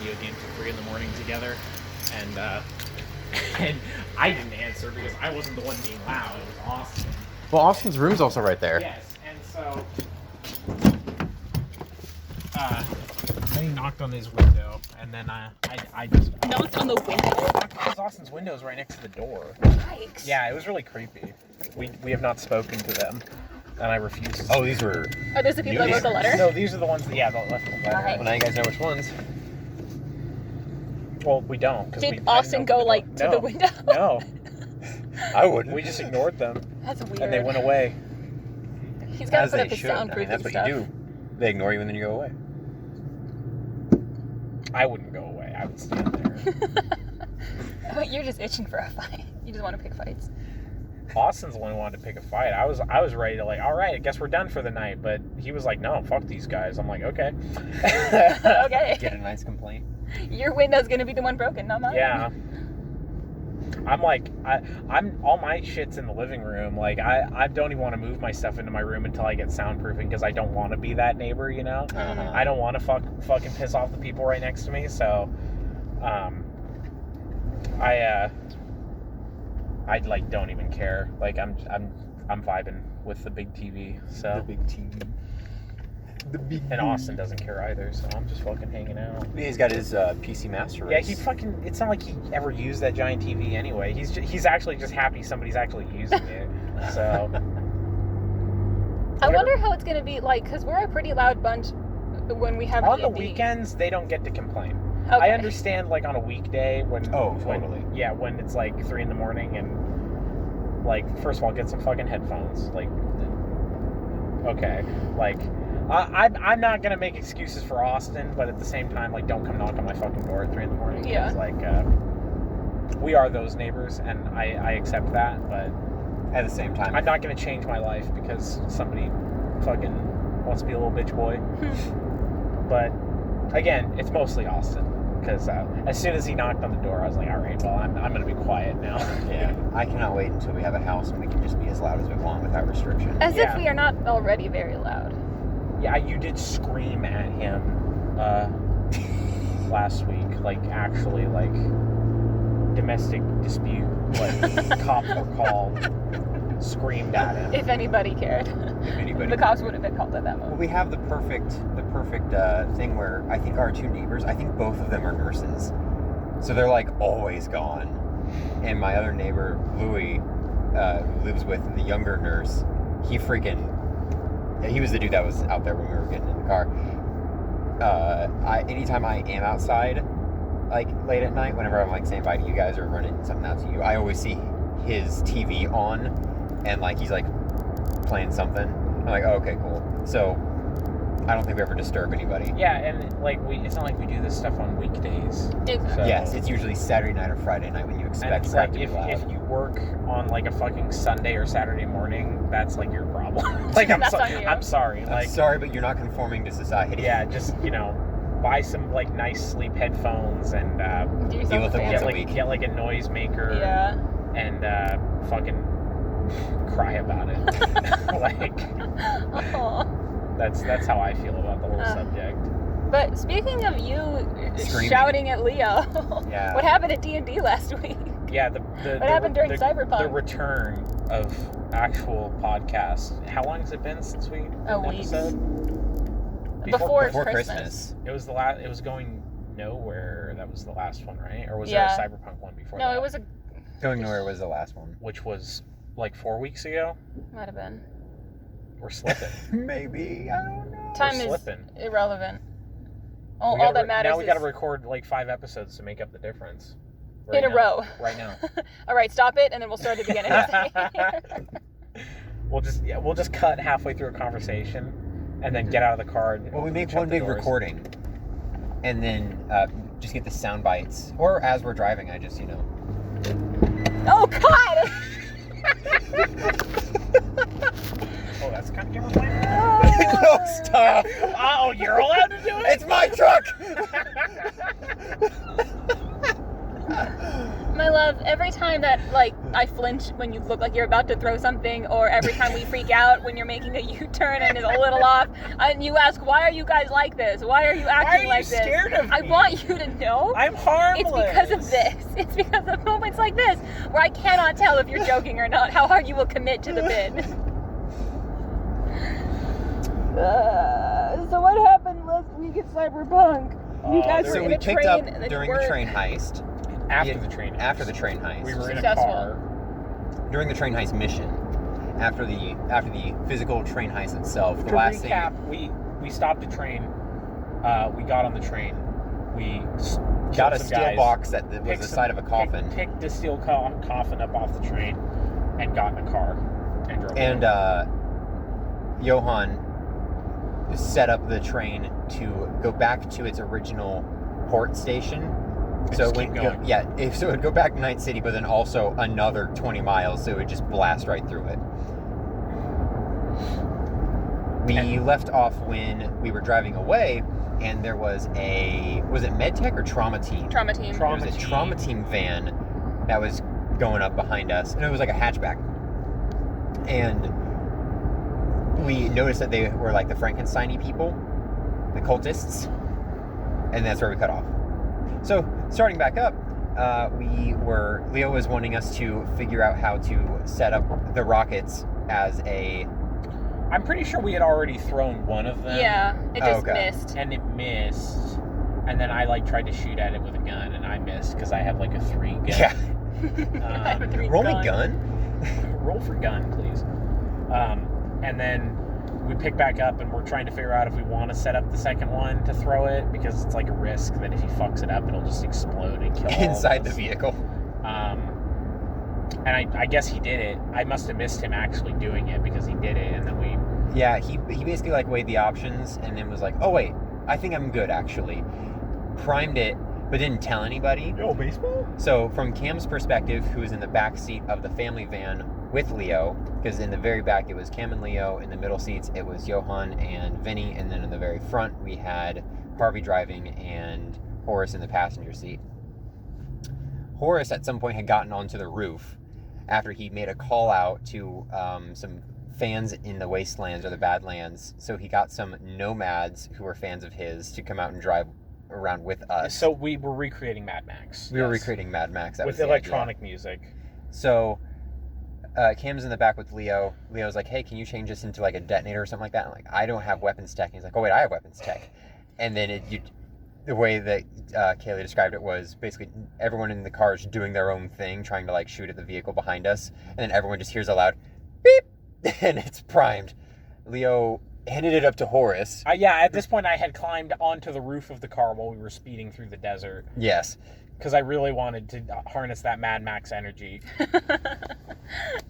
video games at 3 in the morning together, and and I didn't answer because I wasn't the one being loud. It was Austin. Well, Austin's room's also right there. Yes, and so I knocked on his window, and then I just knocked on the window. Because Austin's window is right next to the door. Yikes. Yeah, it was really creepy. We have not spoken to them, and I refuse to. Oh, these were... Are those the people that wrote the letter? No, these are the ones that, that left the letter. Alright. Well, now you guys know which ones. Well, we don't. Did Austin go, like, to the window? No. I wouldn't. We just ignored them. That's weird. And they went away. He's got to As put they up his should. soundproofing That's what stuff. you do. They ignore you and then you go away. I wouldn't go away. I would stand there. But you're just itching for a fight. You just want to pick fights. Austin's the one who wanted to pick a fight. I was ready to, like, all right, I guess we're done for the night. But he was like, no, fuck these guys. I'm like, okay. Okay. Get a nice complaint. Your window's going to be the one broken, not mine. Yeah. I'm like, I'm all my shit's in the living room. Like, I don't even want to move my stuff into my room until I get soundproofing because I don't want to be that neighbor, you know? Uh-huh. I don't want to fucking piss off the people right next to me. So, I like don't even care. Like, I'm vibing with the big TV. So The big TV. The big and Austin doesn't care either. So I'm just fucking hanging out. He's got his PC Master Race. Yeah, he fucking. It's not like he ever used that giant TV anyway. He's actually just happy somebody's actually using it. So. I wonder how it's going to be like, because we're a pretty loud bunch when we have On the D&D. weekends, they don't get to complain. Okay. I understand, like, on a weekday when... Oh, totally. When it's, like, 3 in the morning and, like, first of all, get some fucking headphones. Like, okay. Like, I'm not going to make excuses for Austin, but at the same time, like, don't come knock on my fucking door at 3 in the morning. Yeah. Because, like, we are those neighbors, and I accept that, but... At the same time. I'm not going to change my life because somebody fucking wants to be a little bitch boy. But, again, it's mostly Austin. Because as soon as he knocked on the door, I was like, all right, well, I'm going to be quiet now. Yeah. I cannot wait until we have a house and we can just be as loud as we want without restriction. As Yeah. if we are not already very loud. Yeah, you did scream at him last week. Like, actually, like, domestic dispute. Like, cops were called. Screamed at him. If anybody cared. If anybody... The cops would have been called at that Well, moment. we have the perfect thing where I think our two neighbors, I think both of them are nurses. So they're like always gone. And my other neighbor, Louis, who lives with the younger nurse, he was the dude that was out there when we were getting in the car. Anytime I am outside, like late at night, whenever I'm like saying bye to you guys or running something out to you, I always see his TV on. And, like, he's, like, playing something. I'm like, oh, okay, cool. So, I don't think we ever disturb anybody. Yeah, and, like, it's not like we do this stuff on weekdays. Exactly. So, Yes, it's usually Saturday night or Friday night when you and expect it's crap like, to be loud. if you work on, like, a fucking Sunday or Saturday morning, that's, like, your problem. Like, That's on you. I'm sorry. I'm Like, sorry, but you're not conforming to society. yeah, just, buy some, like, nice sleep headphones and, Do yourself Deal with a it once favor. a week. get, like, a noisemaker. Yeah. And, fucking cry about it. Like, Aw. that's how I feel about the whole subject. But speaking of you Screaming. shouting at Leo, Yeah. what happened at D&D last week? Yeah, What happened during Cyberpunk? The return of actual podcasts. How long has it been since we did A an week. episode? Before Before Christmas. Christmas. It was the last. It was going nowhere. That was the last one, right? Or was Yeah. there a Cyberpunk one before? No, that? it was a... Going Nowhere was the last one. Which was like 4 weeks ago. Might have been. We're slipping. Maybe, I don't know. Time We're is slipping. irrelevant. We All gotta that matters now we is... got to record like 5 episodes to make up the difference. In a now. row. Right now. All right, stop it, and then we'll start at the beginning. We'll just cut halfway through a conversation, and then get out of the car. And Well, we make shut one the big doors. recording, and then just get the sound bites. Or as we're driving, I just, Oh, God! Oh, that's kind of camera plan. No, stop! Oh, you're allowed to do it. It's my truck! My love, every time time that, like, I flinch when you look like you're about to throw something, or every time we freak out when you're making a U-turn and it's a little off, and you ask, why are you guys like this? Why are you acting like this? Why are you scared of me? I want you to know. I'm harmless. It's because of this. It's because of moments like this where I cannot tell if you're joking or not, how hard you will commit to the bid. So what happened last week at Cyberpunk? You guys were So in we a picked train up and then during you the weren't. train heist. After the train heist. After the train heist. We were in a Successful. car. During the train heist mission. After the physical train heist itself, the To last recap, we stopped the train. We got on the train. We got a some steel guys, box that was picked the some- side of a coffin. Picked the steel coffin up off the train and got in a car and drove. And away. Johan set up the train to go back to its original port station. So just it would keep going. so it would go back to Night City, but then also another 20 miles, so it would just blast right through it. We left off when we were driving away, and there was was it MedTech or Trauma Team? Trauma team. There was a Trauma Team van that was going up behind us, and it was like a hatchback. And we noticed that they were like the Frankenstein-y people, the cultists, and that's where we cut off. So, starting back up, Leo was wanting us to figure out how to set up the rockets as a... I'm pretty sure we had already thrown one of them. Yeah, it just Okay. missed. And it missed. And then I tried to shoot at it with a gun, and I missed because I have like a 3 gun. Yeah. I have a 3 Roll me gun. gun? Roll for gun, please. And then we pick back up, and we're trying to figure out if we want to set up the second one to throw it, because it's like a risk that if he fucks it up, it'll just explode and kill all of Inside the us. vehicle. And I guess he did it. I must have missed him actually doing it, because he did it, and then we... Yeah, he basically like weighed the options and then was like, oh wait, I think I'm good actually. Primed it, but didn't tell anybody. Yo, baseball? So from Cam's perspective, who was in the back seat of the family van with Leo, because in the very back it was Cam and Leo, in the middle seats it was Johan and Vinny, and then in the very front we had Harvey driving and Horace in the passenger seat. Horace at some point had gotten onto the roof after he made a call out to some fans in the wastelands or the Badlands, so he got some nomads who were fans of his to come out and drive around with us. So we were recreating Mad Max. We were Yes. recreating Mad Max. That was With the idea. electronic music. So Cam's in the back with Leo. Leo's like, hey, can you change this into like a detonator or something like that? I'm like, I don't have weapons tech. And he's like, oh wait, I have weapons tech. And then the way that Kaylee described it was basically everyone in the car is doing their own thing, trying to like shoot at the vehicle behind us, and then everyone just hears a loud beep, and it's primed. Leo handed it up to Horace. Yeah, at this point I had climbed onto the roof of the car while we were speeding through the desert, Yes. because I really wanted to harness that Mad Max energy.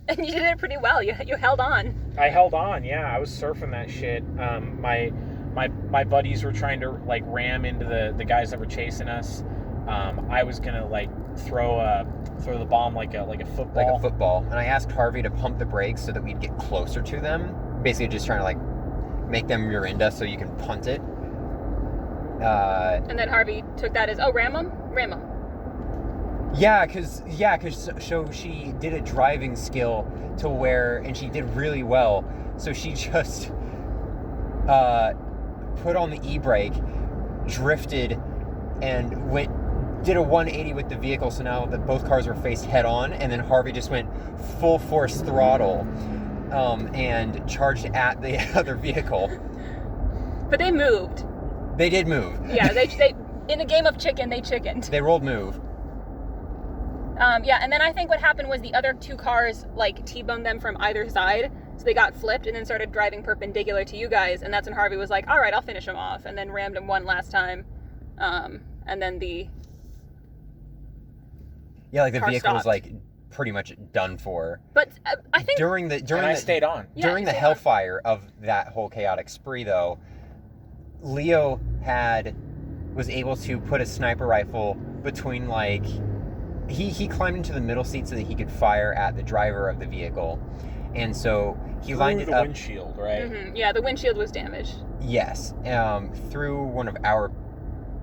And you did it pretty well. You held on. I held on, yeah. I was surfing that shit. My buddies were trying to like ram into the guys that were chasing us. I was gonna like throw the bomb like a football. Like a football. And I asked Harvey to pump the brakes so that we'd get closer to them. Basically just trying to like make them Mirinda so you can punt it. And then Harvey took that as, oh, ram him? Ram him. Yeah, cause so she did a driving skill to where, and she did really well. So she just put on the e-brake, drifted, and did a 180 with the vehicle. So now that both cars were faced head on, and then Harvey just went full force throttle, and charged at the other vehicle. But they moved. They did move. Yeah, they in a game of chicken, they chickened. They rolled move. Yeah, and then I think what happened was the other 2 cars, like, T-boned them from either side, so they got flipped and then started driving perpendicular to you guys, and that's when Harvey was like, all right, I'll finish him off, and then rammed him one last time, and then the... Yeah, like the car vehicle was stopped. like pretty much done for. But I think... And I stayed on. Yeah, during the stay on. hellfire of that whole chaotic spree, though, Leo was able to put a sniper rifle between, like, he climbed into the middle seat so that he could fire at the driver of the vehicle, and so he lined it the up. windshield, right? Mm-hmm. Yeah, the windshield was damaged. Yes, through one of our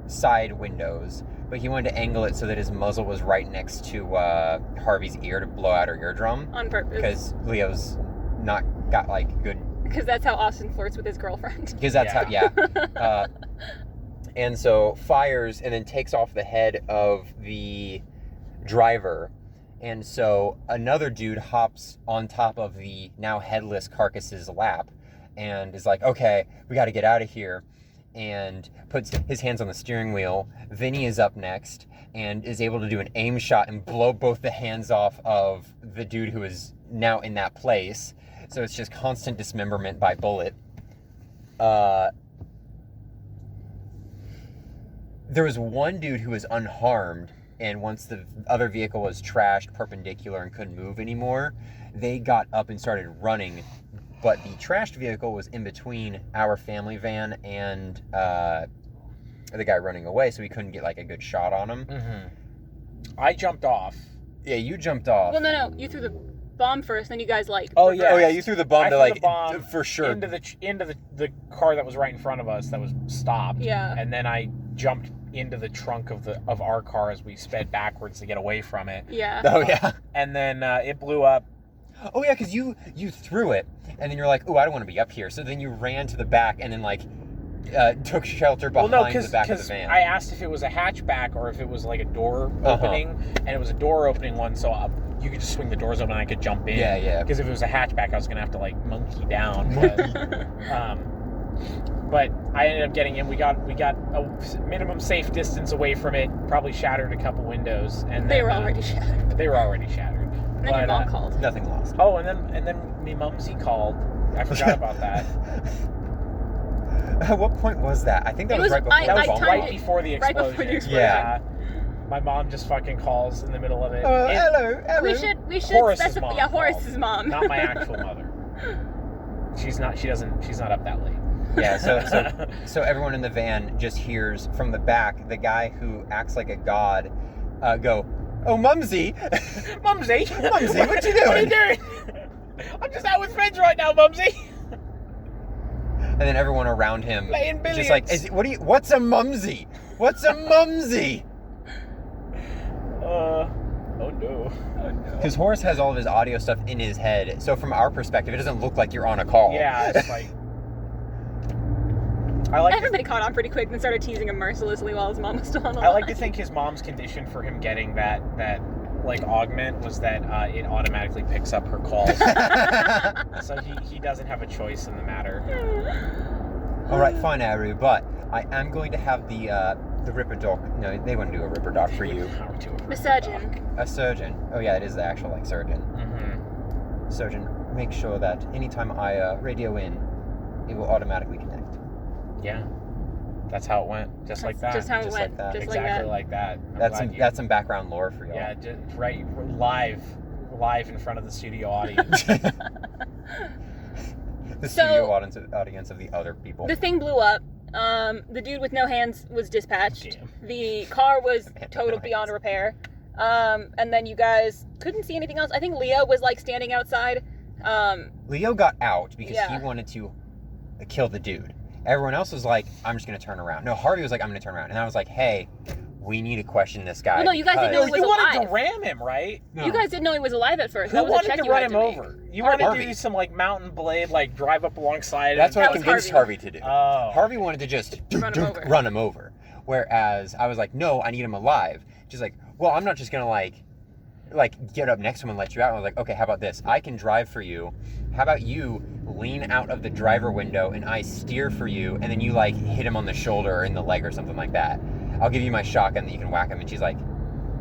side windows, but he wanted to angle it so that his muzzle was right next to Harvey's ear to blow out her eardrum. On purpose. Because Leo's not got like good. Because that's how Austin flirts with his girlfriend. Because that's how, yeah. And so fires and then takes off the head of the driver. And so another dude hops on top of the now headless carcass's lap and is like, okay, we got to get out of here. And puts his hands on the steering wheel. Vinny is up next and is able to do an aim shot and blow both the hands off of the dude who is now in that place. So it's just constant dismemberment by bullet. There was one dude who was unharmed, and once the other vehicle was trashed, perpendicular, and couldn't move anymore, they got up and started running. But the trashed vehicle was in between our family van and the guy running away, so we couldn't get like a good shot on him. Mm-hmm. I jumped off. Yeah, you jumped off. Well, no, you threw the bomb first, then you guys like. Oh reversed. yeah. Oh yeah, you threw the bomb I to threw like the bomb for sure into the car that was right in front of us that was stopped. Yeah. And then I jumped into the trunk of our car as we sped backwards to get away from it. Yeah. Oh yeah. And then it blew up. Oh yeah, because you threw it, and then you're like, oh, I don't want to be up here. So then you ran to the back, and then like took shelter behind the back of the van. I asked if it was a hatchback or if it was like a door opening, and it was a door opening one, so you could just swing the doors open and I could jump in. Yeah. Because if it was a hatchback, I was gonna have to like monkey down. But, but I ended up getting in. We got a minimum safe distance away from it. Probably shattered a couple windows, and They were already shattered. They were already shattered. And then your mom called. Nothing lost. Oh, and then me mumsy called. I forgot about that. At what point was that? I think that It was was- right before. That was I timed right it. before the Right explosion. before the explosion. Yeah. My mom just fucking calls in the middle of it. Oh, It- hello. We should Horace's specify. mom Yeah, Horace's called, mom. Not my actual mother. She's not up that late. Yeah, so everyone in the van just hears from the back the guy who acts like a god go, "Oh, Mumsy, Mumsy, Mumsy, what you doing? What are you doing? I'm just out with friends right now, Mumsy." And then everyone around him Playing just like, what's a Mumsy? What's a Mumsy? Oh no. Because Horace has all of his audio stuff in his head, so from our perspective, it doesn't look like you're on a call. Yeah, it's like. Everybody caught on pretty quick and started teasing him mercilessly while his mom was still on the line. I like to think his mom's condition for him getting that like augment was that it automatically picks up her calls. So he doesn't have a choice in the matter. All right, fine, Aru, but I am going to have the Ripper Doc. No, they wouldn't do a Ripper Doc for you. The surgeon. A surgeon. Oh yeah, it is the actual like surgeon. Mm-hmm. Surgeon, make sure that anytime I radio in, it will automatically connect. Yeah. That's how it went. Just like that. Just how it Just went. like that. Just Exactly like like that. That's some background lore for y'all. Yeah, just right live in front of the studio audience. The So- studio audience of the other people. that. The thing blew up. The dude with no hands was dispatched. Damn. The car was Man with total no beyond hands. repair. And then you guys couldn't see anything else. I think Leo was like standing outside. Leo got out because Yeah. he wanted to kill the dude. Everyone else was like, I'm just going to turn around. No, Harvey was like, I'm going to turn around. And I was like, hey, we need to question this guy. Well, no, you guys didn't know because- he was You wanted to alive. ram him, right? No. You guys didn't know he was alive at first. Who That was a wanted check to you run had him to make. over? You wanted to Harvey. do some like mountain blade, like drive up alongside. That's what I That was convinced Harvey. Harvey to do. Oh. Harvey wanted to just Run him over. run him over. Whereas I was like, no, I need him alive. She's like, well, I'm not just going to like get up next to him and let you out. And I was like, okay, how about this? I can drive for you. How about you lean out of the driver window and I steer for you, and then you like hit him on the shoulder or in the leg or something like that. I'll give you my shotgun that you can whack him. And she's like,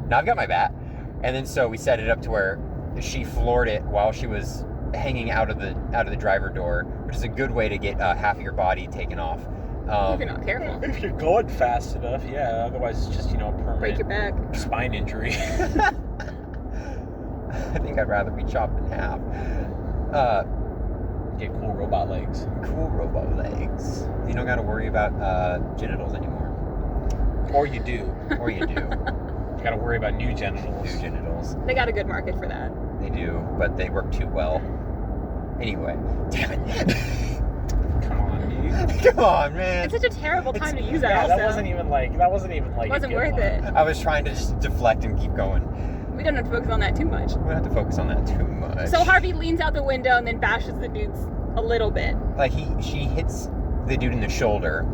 no, I've got my bat. And then so we set it up to where she floored it while she was hanging out of the driver door, which is a good way to get half of your body taken off. If you're not careful. If you're going fast enough, yeah. Otherwise, it's just a Break your permanent back. spine injury. I think I'd rather be chopped in half. Get cool robot legs. Cool robot legs. You don't got to worry about genitals anymore. Or you do. Or you do. You gotta worry about new genitals. New genitals. They got a good market for that. They do, but they work too well. Anyway, damn it. Come on. on, dude. Come on, man. It's such a terrible time to use that. Yeah, also. that wasn't even like. It wasn't worth it. I was trying to just deflect and keep going. We don't have to focus on that too much. We don't have to focus on that too much. So Harvey leans out the window and then bashes the dudes a little bit. Like she hits the dude in the shoulder,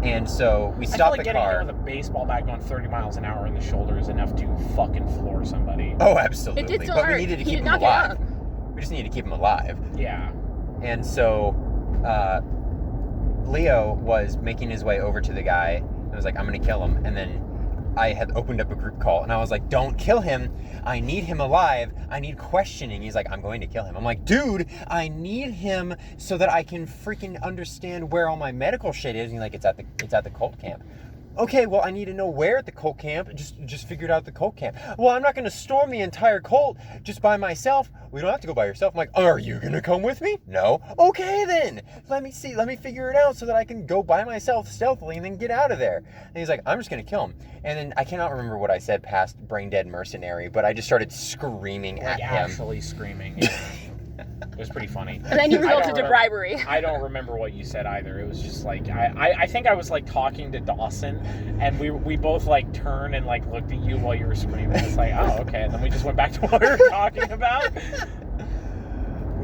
and so we I feel stop like the getting car. hit with a baseball bat going 30 miles an hour in the shoulder is enough to fucking floor somebody. Oh, absolutely. It did still but hurt. we needed to He keep did him not get alive. up. We just needed to keep him alive. Yeah. And so Leo was making his way over to the guy. I was like, I'm going to kill him. And then I had opened up a group call, and I was like, don't kill him. I need him alive. I need questioning. He's like, I'm going to kill him. I'm like, dude, I need him so that I can freaking understand where all my medical shit is. And he's like, it's at the cult camp. Okay, well, I need to know where at the cult camp. Just figured out the cult camp. Well, I'm not going to storm the entire cult just by myself. We don't have to go by yourself. I'm like, are you going to come with me? No. Okay, then. Let me see. Let me figure it out so that I can go by myself stealthily and then get out of there. And he's like, I'm just going to kill him. And then I cannot remember what I said past brain dead mercenary, but I just started screaming at him. Actually screaming. It was pretty funny. And then you I resulted don't to remember- bribery. I don't remember what you said either. It was just like I think I was like talking to Dawson, and we both like turned and like looked at you while you were screaming. It's like, oh, okay. And then we just went back to what we were talking about.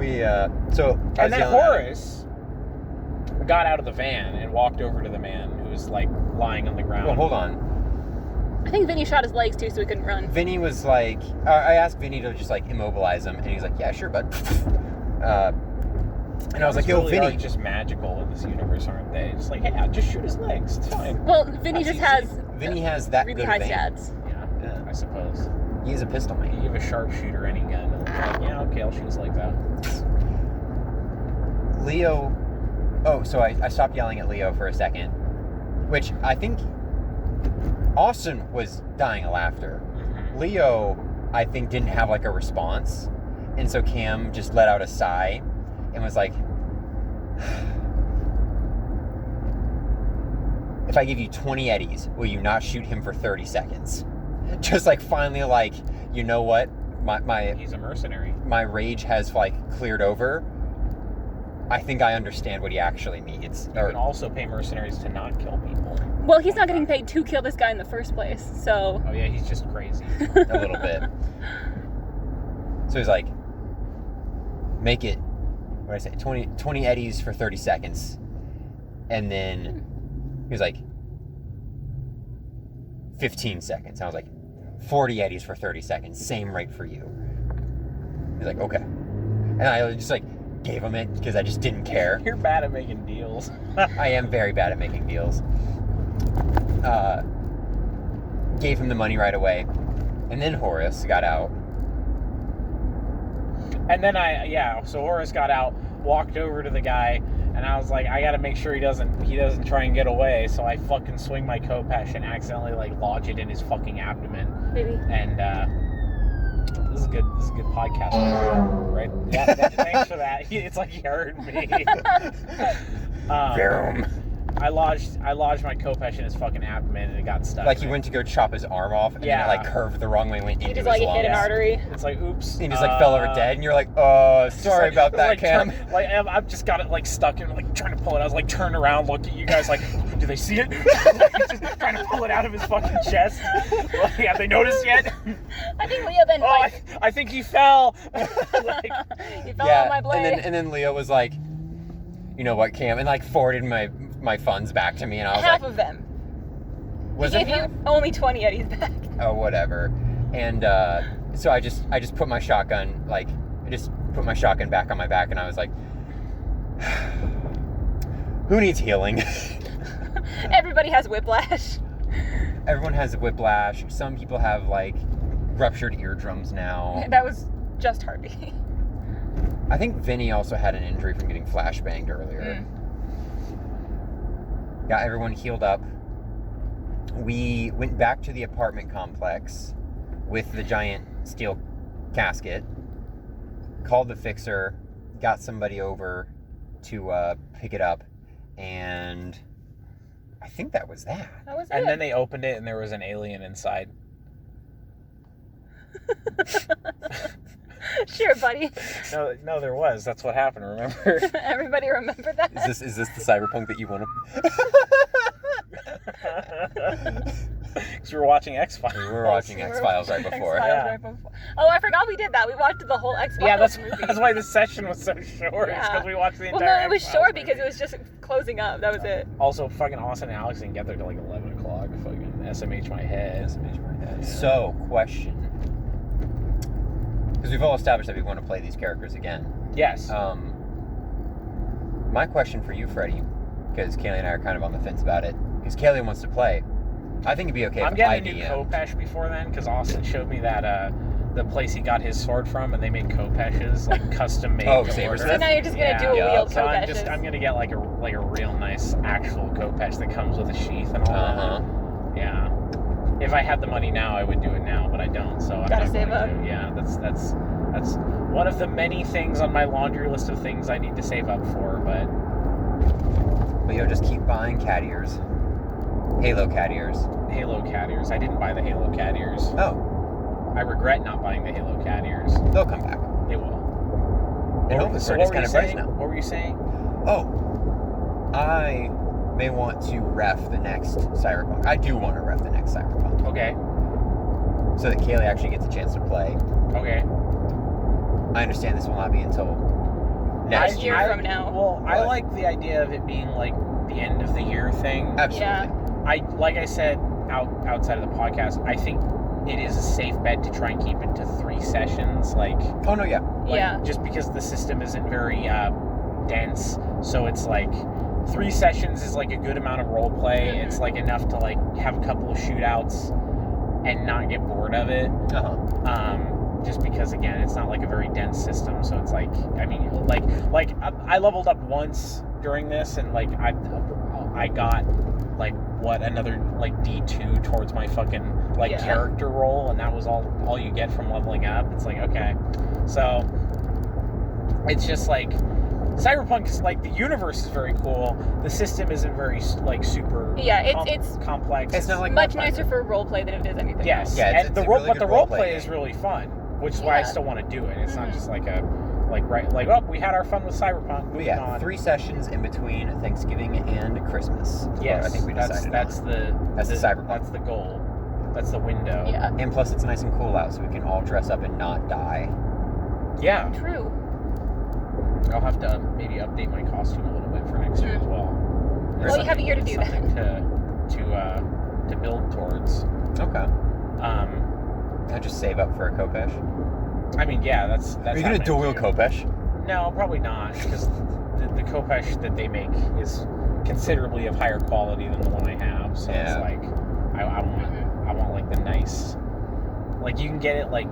And then Horace got out of the van and walked over to the man who was like lying on the ground. Well, hold on. I think Vinny shot his legs too, so he couldn't run. Vinny was like, I asked Vinny to just like immobilize him, and he's like, yeah, sure, bud. And I was like, yo, really Vinny. are just magical in this universe, aren't they? Just like, hey, just shoot his legs. It's fine. Well, Vinny That's just easy. has Vinny has that really good high vein. stats. Yeah, I suppose. He's a pistol You man. give a sharpshooter any gun, and they're like, yeah, okay, I'll shoot his legs out. Leo. Oh, so I stopped yelling at Leo for a second, which I think Austin was dying of laughter. Mm-hmm. Leo, I think, didn't have like a response, and so Cam just let out a sigh and was like, if I give you 20 eddies, will you not shoot him for 30 seconds? Just like finally like, you know what? He's a mercenary. My rage has like cleared over. I think I understand what he actually needs. You can also pay mercenaries to not kill people. Well, he's not getting paid to kill this guy in the first place, so... Oh yeah, he's just crazy. A little bit. So he's like, make it, what did I say, 20 eddies for 30 seconds. And then he was like, 15 seconds. I was like, 40 eddies for 30 seconds. Same rate for you. He's like, okay. And I just like gave him it because I just didn't care. You're bad at making deals. I am very bad at making deals. Gave him the money right away. And then Horace got out. And then so Horace got out, walked over to the guy, and I was like, I gotta make sure he doesn't try and get away. So I fucking swing my Kopesh and accidentally like lodge it in his fucking abdomen. Maybe. And this is good podcast material, right? Yeah, thanks for that. It's like he heard me. Vroom. I lodged my Kopesh in his fucking abdomen and it got stuck. Like he went to go chop his arm off, and then it like curved the wrong way, and went He into just his like lungs. hit an artery. It's like, oops. And he just like fell over dead, and you're like, sorry about that, Cam. I've just got it like stuck in, like trying to pull it. I was like turned around, looked at you guys, like, do they see it? Just trying to pull it out of his fucking chest. Like, have they noticed yet? I think Leo then I think he fell. he fell on my blade. and then Leo was like, you know what, Cam, and like forwarded my funds back to me, and I was half like, of them. was He it gave half? you only 20 eddies back. Oh, whatever. And so I just put my shotgun, like, I just put my shotgun back on my back, and I was like, who needs healing? Everybody has whiplash. Everyone has whiplash. Some people have like ruptured eardrums now. That was just Harvey. I think Vinny also had an injury from getting flashbanged earlier. Got everyone healed up. We went back to the apartment complex with the giant steel casket, called the fixer, got somebody over to pick it up, and I think that was that. That was it. And then they opened it and there was an alien inside. Sure, buddy. No, there was. That's what happened. Remember? Everybody remember that? Is this the cyberpunk that you want to? Because we were watching X-Files. We were watching X-Files right before. X-Files Yeah. right before. Oh, I forgot we did that. We watched the whole X-Files Yeah, that's movie. why this session was so short. It's Yeah. because we watched the Well, entire no, it was X-Files short because movie. it was just closing up. That was it. Also, fucking Austin and Alex didn't get there till like 11 o'clock. Fucking SMH my head. So, question. Because we've all established that we want to play these characters again. Yes. My question for you, Freddie, because Kaylee and I are kind of on the fence about it, because Kaylee wants to play. I think it'd be okay I'm if getting I a new DM. Kopesh before then, because Austin showed me that the place he got his sword from, and they made Kopeshes, like custom made. Oh, to Saber order. Smith? So now you're just gonna Yeah. do a Yeah. wheeled So Kopeshes. I'm gonna get like a real nice actual Kopesh that comes with a sheath and all Uh-huh. that. Yeah. If I had the money now, I would do it now, but I don't. So I'm Gotta not save going up. to. Yeah, that's one of the many things on my laundry list of things I need to save up for. But But you'll just keep buying cat ears. Halo cat ears. Halo cat ears. I didn't buy the Halo cat ears. Oh, I regret not buying the Halo cat ears. they'll come back. They will. And hopefully for a what were you discounted price saying? now. What were you saying? Oh, I may want to ref the next Cyberpunk. I do want to ref the next Cyberpunk. Okay. So that Kaylee actually gets a chance to play. Okay. I understand this will not be until next year year. from now. Well, I But- like the idea of it being like the end of the year thing. Absolutely. Like I said outside of the podcast, I think it is a safe bet to try and keep it to 3 sessions. Like Oh, no, yeah. Yeah. just because the system isn't very dense, so it's like 3 sessions is like a good amount of role play. Mhm. It's like enough to like have a couple of shootouts and not get bored of it. Uh-huh. Just because again, it's not like a very dense system, so it's like, I mean, like I leveled up once during this, and like I got like another like D2 towards my fucking like Yeah. character roll, and that was all you get from leveling up. It's like, okay, so it's just like Cyberpunk is like, the universe is very cool. The system isn't very like super Yeah, it's complex. It's not like much Pathfinder. nicer for roleplay than it is anything Yes, else. Yeah, it's- and it's the a role, really but the good role role-play play is game. really fun, which is why I Yeah. still want to do it. It's not Mhm. just like oh, we had our fun with Cyberpunk. But Moving yeah, on. 3 sessions in between Thanksgiving and Christmas. is Yes, what I think we decided that's on. the Cyberpunk. That's the goal. That's the window. Yeah. And plus, it's nice and cool out, so we can all dress up and not die. Yeah. True. I'll have to maybe update my costume a little bit for next year as well. Well, you have a year to do that. Something to build towards. Okay. I'll just save up for a Kopesh. I mean, yeah, that's. Are you gonna happening dual wield too. Kopesh? No, probably not, because the Kopesh that they make is considerably of higher quality than the one I have. So Yeah. it's like, I want like the nice, like you can get it like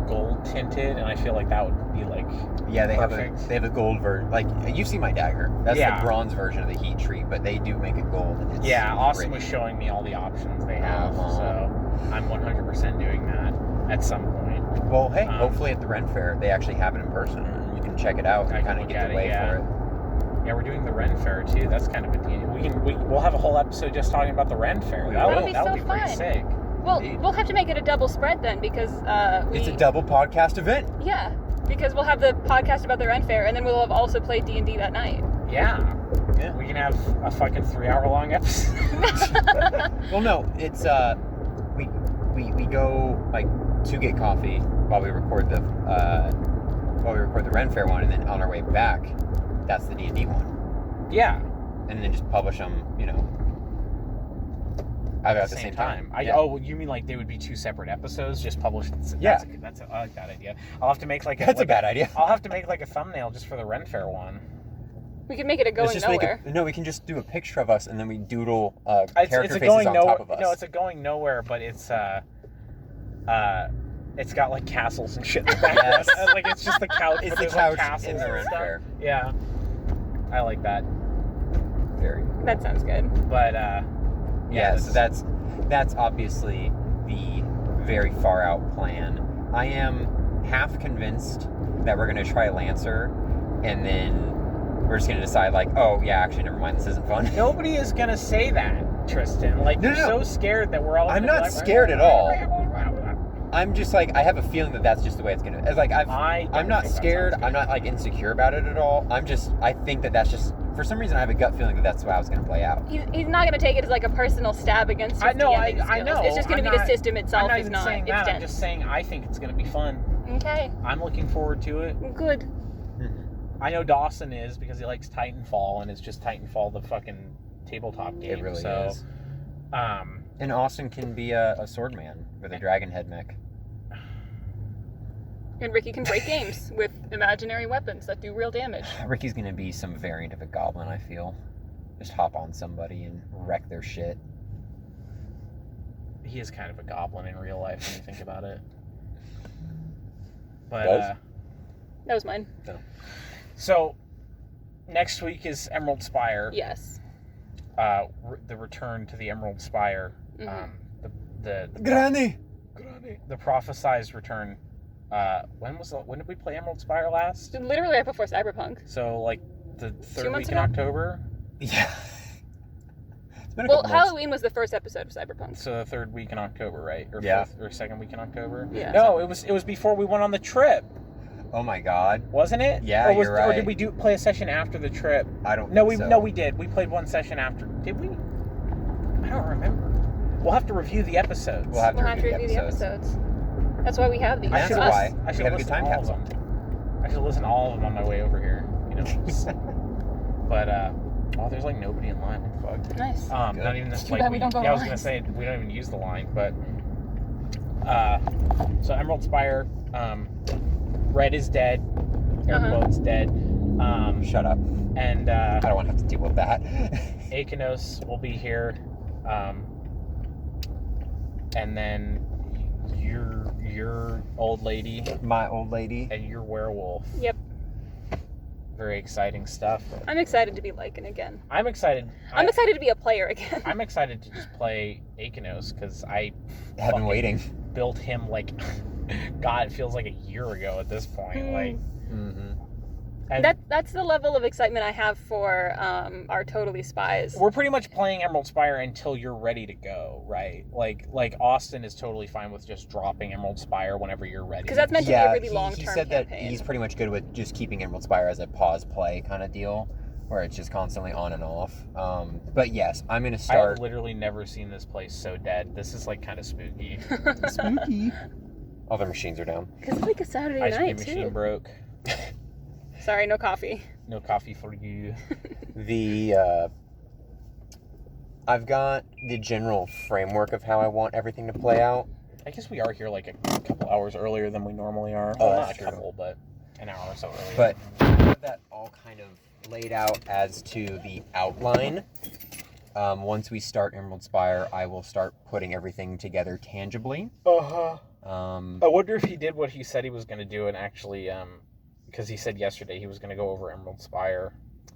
gold tinted, and I feel like that would be like Yeah, they perfect. have a gold version. Like, you've seen my dagger. That's Yeah. the bronze version of the heat treat, but they do make it gold. And it's Yeah, Austin pretty. was showing me all the options they have, Uh-huh. so I'm 100% doing that at some point. Well, hey, Um, hopefully at the Ren Fair they actually have it in person, and you can check it out I and can kind of look get at the it, way yeah. for it. Yeah, we're doing the Ren Fair too. That's kind of a deal. We'll have a whole episode just talking about the Ren Fair. We That will. would That'll be be so pretty fun. sick. Well, Indeed. we'll have to make it a double spread then because It's a double podcast event. Yeah, because we'll have the podcast about the Ren Fair, and then we'll have also played D&D that night. Yeah. Yeah. We can have a fucking 3-hour-long episode. Well, no, it's we go like to get coffee while we record the Ren Fair one, and then on our way back, that's the D&D one, Yeah. and then just publish them, at the same time. Yeah. Oh, you mean like they would be 2 separate episodes just published? Yeah. I like that idea. I'll have to make like a That's a like bad idea. I'll have to make like a thumbnail just for the Ren Fair one. We could make it a Let's going just nowhere. no, we can just do a picture of us, and then we doodle It's character a faces going on nowhere. top of us. No, it's a going nowhere, but it's got like castles and shit in the background. Yes. Like it's just the couch. It's but the there's, like, couch castles in the and Ren stuff. Fair. Yeah, I like that. Very. That sounds good. But Yeah, so that's obviously the very far out plan. I am half convinced that we're going to try Lancer, and then we're just going to decide like, oh yeah, actually never mind, this isn't fun. nobody is gonna say that, Tristan. Like No, you're no. so scared that we're all. I'm gonna be not like, scared at all. I'm just like, I have a feeling that that's just the way it's gonna. It's like I'm not scared. I'm not like insecure about it at all. I think that that's just, for some reason, I have a gut feeling that that's how it's gonna play out. He's not gonna take it as like a personal stab against his DMing skills. I know. It's just gonna be the system itself I'm is not not. saying It's that. dense. I'm just saying I think it's gonna be fun. Okay. I'm looking forward to it. Good. I know Dawson is because he likes Titanfall, and it's just Titanfall, the fucking tabletop game. It really so, is. And Austin can be a swordman with a dragon head mech. And Ricky can break games with imaginary weapons that do real damage. Ricky's gonna be some variant of a goblin, I feel. Just hop on somebody and wreck their shit. He is kind of a goblin in real life when you think about it. But That was mine. No. So next week is Emerald Spire. Yes. The return to the Emerald Spire. Mhm. Granny. The prophesized return. When did we play Emerald Spire last? Literally right before Cyberpunk. So like the third 2 months week in ago? October. Yeah. It's been a Well, couple months. Halloween was the first episode of Cyberpunk. So the third week in October, right? Or Yeah. fifth or second week in October. Yeah. No, it was before we went on the trip, Oh my god. wasn't it? Yeah, or you're right. Or did we play a session after the trip? I don't No, think so. no, we did. We played one session after. Did we? I don't remember. We'll have to review the episodes. We'll have to We'll have to review the episodes. That's why we have these. That's should Us. why. I We should have a listen good time to all of capsule. them. I should listen to all of them on my way over here. You know. But there's like nobody in line. What the fuck? Nice. Not even this. Too Like bad we don't go yeah, I was lines. gonna say we don't even use the line, but so Emerald Spire, Red is dead, Airboat's dead, Shut up. and I don't want to have to deal with that. Akanos will be here, and then your old lady My old lady. and your werewolf. Yep. Very exciting stuff. I'm excited to be Lycan again. I'm excited. I'm excited to be a player again. I'm excited to just play Akanos because I Have been waiting. built him like God, it feels like a year ago at this point. Like, Mm-hmm. and That's the level of excitement I have for our Totally Spies. we're pretty much playing Emerald Spire until you're ready to go, right? Like Austin is totally fine with just dropping Emerald Spire whenever you're ready. Because that's meant to be a really long-term he said campaign. that he's pretty much good with just keeping Emerald Spire as a pause play kind of deal, where it's just constantly on and off. But yes, I'm gonna I've start. literally never seen this place so dead. This is like kind of spooky. Spooky. All their machines are down. Because it's like a Saturday Ice cream night, machine too. broke. Sorry, no coffee. No coffee for you. I've got the general framework of how I want everything to play out. I guess we are here like a couple hours earlier than we normally are. Oh, Well, that's not a true. couple, but an hour or so earlier. But I have that all kind of laid out as to the outline. Once we start Emerald Spire, I will start putting everything together tangibly. I I wonder if he did what he said he was going to do and actually, because he said yesterday he was going to go over Emerald Spire.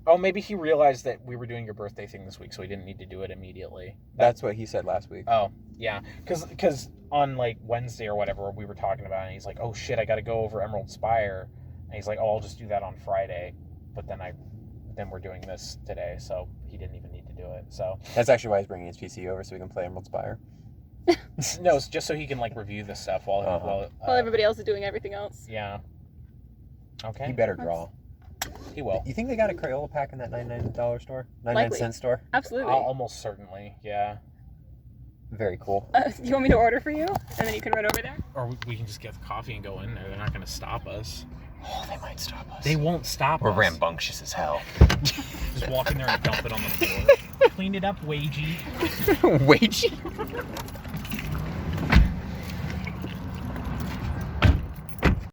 Oh, maybe he realized that we were doing your birthday thing this week, so he didn't need to do it immediately. That's what he said last week. Oh, yeah. Because on, like, Wednesday or whatever, we were talking about it, and he's like, oh, shit, I got to go over Emerald Spire. And he's like, oh, I'll just do that on Friday. But then we're doing this today, so he didn't even need to do it. So That's actually why he's bringing his PC over, so we can play Emerald Spire. no, it's just so he can, like, review this stuff while While everybody else is doing everything else. Yeah. Okay. He better draw. He will. You think they got a Crayola pack in that $99 store? 99 Likely. cent store? Absolutely. Almost certainly, yeah. Very cool. You want me to order for you? And then you can run over there? Or we can just get the coffee and go in there. They're not going to stop us. Oh, they might stop us. They won't stop We're us. rambunctious as hell. Just walk in there and dump it on the floor. Clean it up, Wagey. Wagey?